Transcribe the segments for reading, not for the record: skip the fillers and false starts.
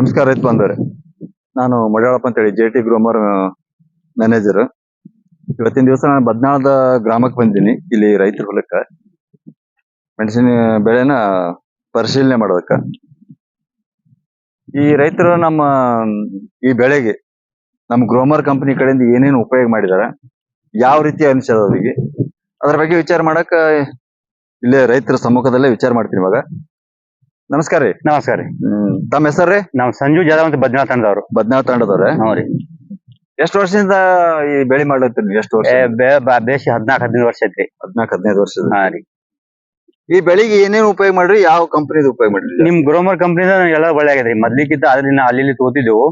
ನಮಸ್ಕಾರ ರೈತ ಬಂದವ್ರೆ. ನಾನು ಮಡಿವಾಳಪ್ಪ ಅಂತೇಳಿ ಜೆ.ಟಿ ಗ್ರೋಮರ್ ಮ್ಯಾನೇಜರ್. ಇವತ್ತಿನ ದಿವಸ ನಾನು ಬದ್ನಾಳದ ಗ್ರಾಮಕ್ಕೆ ಬಂದಿದ್ದೀನಿ. ಇಲ್ಲಿ ರೈತರ ಹೊಲಕ್ಕ ಮೆಣಸಿನ ಬೆಳೆನ ಪರಿಶೀಲನೆ ಮಾಡೋದಕ್ಕ. ಈ ರೈತರು ನಮ್ಮ ಈ ಬೆಳೆಗೆ ನಮ್ಮ ಗ್ರೋಮರ್ ಕಂಪನಿ ಕಡೆಯಿಂದ ಏನೇನು ಉಪಯೋಗ ಮಾಡಿದಾರ, ಯಾವ ರೀತಿ ಅನಿಸದ ಅವರಿಗೆ, ಅದ್ರ ಬಗ್ಗೆ ವಿಚಾರ ಮಾಡಕ್ ಇಲ್ಲೇ ರೈತರ ಸಮ್ಮುಖದಲ್ಲೇ ವಿಚಾರ ಮಾಡ್ತೀನಿ ಇವಾಗ. ನಮಸ್ಕಾರ ರೀ. ನಮಸ್ಕಾರ ರೀ. ತಮ್ಮ ಹೆಸರು? ನಾವು ಸಂಜು ಜಾಧವ್ ಅಂತ ಬದ್ನಾಳ್ ತಂಡದವ್ರು. ಬದ್ನಾಳ್ ತಂಡದವ್ರೆ? ಹ್ಞೂ ರೀ. ಎಷ್ಟು ವರ್ಷದಿಂದ ಈ ಬೆಳೆ ಮಾಡ್ಲತ್ತೀರಿ? ಎಷ್ಟು ವರ್ಷ? ಬೇಸಿ 14-15 ವರ್ಷ ಐತ್ರಿ. 14-15 ವರ್ಷದ. ಹಾ ರೀ. ಈ ಬೆಳೆಗೆ ಏನೇನು ಉಪಯೋಗ ಮಾಡ್ರಿ? ಯಾವ ಕಂಪನಿದ ಉಪಯೋಗ ಮಾಡ್ರಿ? ನಿಮ್ ಗ್ರೋಮರ್ ಕಂಪನಿ ಎಲ್ಲ ಒಳ್ಳೆ ಆಗೈತ್ರಿ. ಮೊದ್ಲಿಕ್ಕಿಂತ ಅದನ್ನ ಅಲ್ಲಿ ತೋತಿದ್ದೆವು.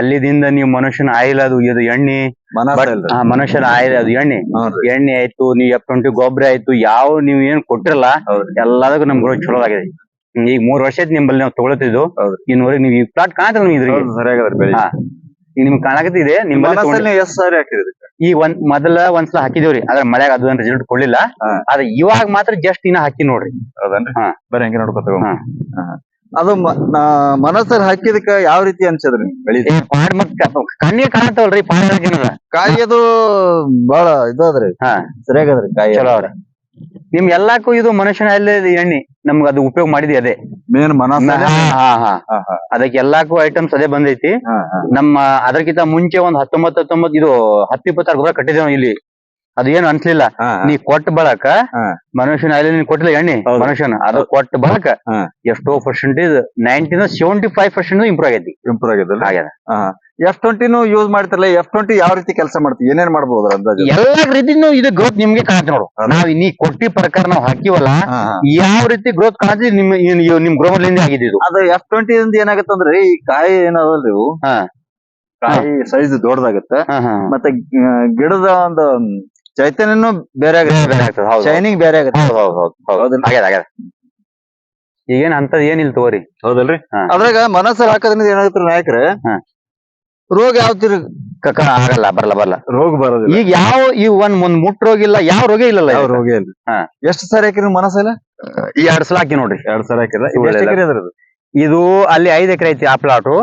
ಅಲ್ಲಿದಿಂದ ನೀವು ಮನುಷ್ಯನ ಆಯಿಲ್ ಅದು ಇದು ಎಣ್ಣೆ, ಮನುಷ್ಯನ ಆಯಿಲ್ ಅದು ಎಣ್ಣೆ ಆಯ್ತು, ನೀವು F20 ಗೊಬ್ಬರ ಆಯ್ತು, ಯಾವ ನೀವ್ ಏನ್ ಕೊಟ್ಟಿರಲ್ಲ ಎಲ್ಲದಕ್ಕೂ ನಮ್ ಗ್ರೋ ಚಲೋ ಆಗಿದೆ. ಈಗ 3 ವರ್ಷ ಐತಿ ನಿಮ್ಮಲ್ಲಿ ನಾವು ತಗೊಳತಿದ್ದು. ಇನ್ನೂರಿಗೆ ನೀವು ಈ ಪ್ಲಾಟ್ ಕಾಣತ್ತ ಇದ್ರಿಗೆ ಈಗ ನಿಮ್ಗೆ ಕಾಣಕತ್ತಿದೆ. ನಿಮ್ಮಲ್ಲಿ ಎಷ್ಟು ಸಾರಿ ಹಾಕಿದ್ರಿ? ಈಗ ಒಂದ್ಸಲ ಹಾಕಿದೇವ್ರಿ, ಅದ್ರ ಮಳೆಯಾಗ ಅದು ರಿಸಲ್ಟ್ ಕೊಡ್ಲಿಲ್ಲ. ಅದ ಇವಾಗ ಮಾತ್ರ ಜಸ್ಟ್ ಇನ್ನ ಹಾಕಿ ನೋಡ್ರಿ. ಹೌದನ್ರಿ? ಬರೀ ಹಂಗೆ ನೋಡ್ಕೊತ ಅದು ಮನಸ್ಸಲ್ಲಿ ಹಾಕಿದಕ್ಕ ಯಾವ ರೀತಿ ಅನ್ಸದ್ರಿ ಬೆಳಿ? ಕಣ್ಣಿಗೆ ಕಾಣತ್ತವಲ್ರಿ ಕಾಯಿ ಅದು ಬಾಳ ಇದಾದ್ರಿ, ಸರಿಯಾಗದ್ರಿ ಕಾಯಿ ಚಲೋ ಅವ್ರಿ. ನಿಮ್ ಎಲ್ಲಾಕು ಇದು ಮನುಷ್ಯನ ಅಲ್ಲಿ ಎಣ್ಣೆ ನಮ್ಗ ಅದು ಉಪಯೋಗ ಮಾಡಿದ್ವಿ. ಅದೇ ಮೇನ್ ಅದಕ್ಕೆ ಎಲ್ಲಾಕು ಐಟಮ್ಸ್ ಅದೇ ಬಂದೈತಿ. ನಮ್ಮ ಅದಕ್ಕಿಂತ ಮುಂಚೆ ಒಂದ್ 19 ಇದು 10-26 ಗೊಬ್ಬರ ಕಟ್ಟಿದೇವ್ ಇಲ್ಲಿ. ಅದು ಏನು ಅನ್ಸ್ಲಿಲ್ಲ. ನೀ ಕೊಟ್ಟ ಬಳಕ ಮನುಷ್ಯನ ಅಲ್ಲಿ ನೀನ್ ಕೊಟ್ಟಿಲ್ಲ ಎಣ್ಣೆ, ಮನುಷ್ಯನ ಅದು ಕೊಟ್ಟ ಬಳಕ ಎಷ್ಟೋ ಪರ್ಸೆಂಟೇಜ್ 75% ಇಂಪ್ರೂವ್ ಆಗೈತಿ. ಆಗ್ಯದ. F20 ಯೂಸ್ ಮಾಡ್ತಿರಲ್ಲ, F20 ಯಾವ ರೀತಿ ಕೆಲಸ ಮಾಡ್ತೀವಿ, ಏನೇನ್ ಮಾಡ್ಬೋದು ಅಂದಾಜು? ಎಲ್ಲಾ ರೀತಿನೂ ಇದು ಗ್ರೋತ್ ನಿಮ್ಗೆ ಕಾಣತ್ತೆ ನೋಡು. ನಾವ್ ನೀ ಕೊಟ್ಟಿ ಪ್ರಕಾರ ನಾವ್ ಹಾಕಿವಲ್ಲ, ಯಾವ ರೀತಿ ಗ್ರೋತ್ ಕಾಣತಿ ನಿಮ್ ಗ್ರೋಮರ್ಲಿಂದ ಆಗಿದ್ದು. ಅದು F20 ಏನಾಗತ್ತಂದ್ರೆ ಈ ಕಾಯಿ ಏನದಲ್ರಿ, ಇವು ಕಾಯಿ ಸೈಜ್ ದೊಡ್ಡದಾಗತ್ತೆ. ಮತ್ತೆ ಗಿಡದ ಒಂದು ಚೈತನ್ಯನು ಬೇರೆ ಆಗುತ್ತೆ, ಶೈನಿಂಗ್ ಬೇರೆ ಆಗುತ್ತೆ. ಈಗೇನ್ ಅಂತದ್ ಏನಿಲ್ಲ ತಗೋರಿ. ಹೌದಲ್ರಿ? ಅದ್ರಾಗ ಮನಸ್ಸಲ್ಲಿ ಹಾಕೋದ್ರಿಂದ ಏನಾಗುತ್ತೆ ನಾಯಕರೇ, ರೋಗ ಯಾವ ಆಗಲ್ಲ, ಬರಲ್ಲ ರೋಗ ಬರೋದಿಲ್ಲ. ಈಗ ಯಾವ ಒಂದ್ ಮುಟ್ ರೋಗ ಇಲ್ಲ, ಯಾವ ರೋಗ ಇಲ್ಲ. ಯಾವ ರೋಗ ಇಲ್ಲ. ಎಷ್ಟು ಸಾರಿ ಹಾಕಿರಿ ಮನಸ್ಸಲ್ಲ? 2 ಸಲ ಹಾಕಿ ನೋಡ್ರಿ. 2 ಸಲ ಹಾಕಿರ. ಇದು ಅಲ್ಲಿ 5 ಎಕರೆ ಐತಿ ಆ ಪ್ಲಾಟು.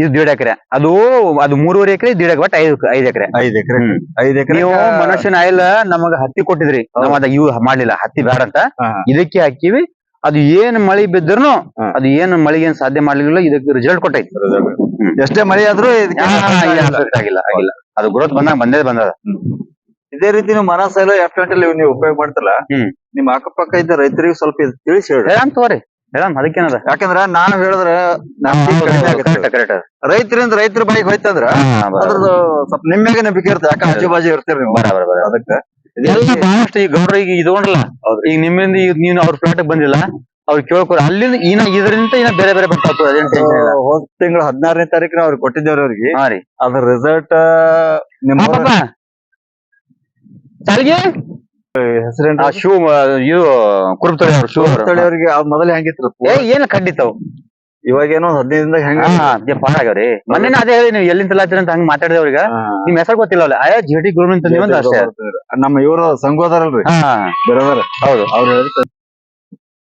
ಇದು 1.5 ಎಕರೆ. ಅದು 3.5 ಎಕರೆ, 1.5 ಎಕರೆ, 5 ಎಕರೆ. 5 ಎಕರೆ ನೀವು ಮನುಷ್ಯನ ಆಯಿಲ್ ನಮಗ ಹತ್ತಿ ಕೊಟ್ಟಿದ್ರಿ, ನಾವ್ ಅದ ಇವ್ ಮಾಡ್ಲಿಲ್ಲ, ಹತ್ತಿ ಬೇಡ ಅಂತ ಇದಕ್ಕೆ ಹಾಕಿವಿ. ಅದು ಏನ್ ಮಳಿ ಬಿದ್ರೂ ಅದು ಏನ್ ಮಳಿಗೆ ಏನ್ ಸಾಧ್ಯ ಮಾಡ್ಲಿಲ್ಲ. ಇದಕ್ಕೆ ರಿಸಲ್ಟ್ ಕೊಟ್ಟೈತಿ. ಎಷ್ಟೇ ಮಳಿ ಆದ್ರೂ ಆಗಿಲ್ಲ. ಅದು ಗ್ರೋತ್ ಬಂದದ. ಇದೇ ರೀತಿ ನೀವು ಮನಸ್ಸಲ್ಲ F20 ನೀವು ಉಪಯೋಗ ಮಾಡ್ತಲ್ಲ, ನಿಮ್ ಅಕ್ಕಪಕ್ಕ ಇದ್ದ ರೈತರಿಗೆ ಸ್ವಲ್ಪ ತಿಳಿಸಿ ಹೇಳ್ರಿ. ತಗೋರಿ, ಅದಕ್ಕೇನದ. ಯಾಕಂದ್ರ ನಾನು ಹೇಳಿದ್ರೆ ರೈತರ ಬಾಯಿಗೆ ಹೋಯ್ತಂದ್ರ ಅದ್ರದ್ದು ಸ್ವಲ್ಪ ನಿಮ್ಮೆಗೆ ನಂಬಿಕೆ ಇರುತ್ತೆ. ಯಾಕಂದ್ರೆ ಆಜು ಬಾಜು ಇರ್ತೀರಿ ನೀವು. ಅದಕ್ಕೆ ಬಹಳಷ್ಟು ಈಗ ಗೌಡ್ರಿಗೆ ಇದು ನೋಡ್ರಲ್ಲ, ಈಗ ನಿಮ್ಮಿಂದ ಈಗ ನೀನು ಅವ್ರ ಪ್ಲಾಟ್ ಬಂದಿಲ್ಲ, ಅವ್ರು ಕೇಳ್ಕೊರ ಅಲ್ಲಿಂದ ಇದರಿಂದ ಬೇರೆ ಬರ್ತಾವ. ಹೋದ್ ತಿಂಗಳು 16ನೇ ತಾರೀಕಿನ ಅವ್ರಿಗೆ ಕೊಟ್ಟಿದ್ದೇವ್ರಿ ಅವ್ರಿಗೆ. ಅದ್ರ ರಿಸಲ್ಟ್ ನಿಮ್ಮ ಹೆಸರೇನು? ಶೂ ಇದು ಕುರುಬತಳಿ ಅವ್ರು. ಶೂ ಅವ್ರಿಗೆ ಮೊದಲೇ ಹೆಂಗಿತ್ತು? ಏನ್ ಖಂಡಿತವು. ಇವಾಗೇನೋ 15 ದಿನದಾಗ ಹೆಂಗ ಪಾಡಾಗ್ಯಾವ್ರಿ. ಮೊನ್ನೆ ಅದೇ ಹೇಳಿ ನೀವು ಎಲ್ಲಿಂದ ತಲಾತೀರಿ ಅಂತ ಹಂಗ ಮಾತಾಡಿದವ್ರಿಗೆ ನಿಮ್ ಹೆಸರು ಗೊತ್ತಿಲ್ಲ. ಜೆ.ಟಿ ಗ್ರೋಮರ್ ಅಂತ ಅಷ್ಟೇ. ನಮ್ಮ ಇವರು ಸಂಘೋದಾರಲ್ರಿ, ಹೌದು, ಅವ್ರು ಹೇಳಿದ್ರೆ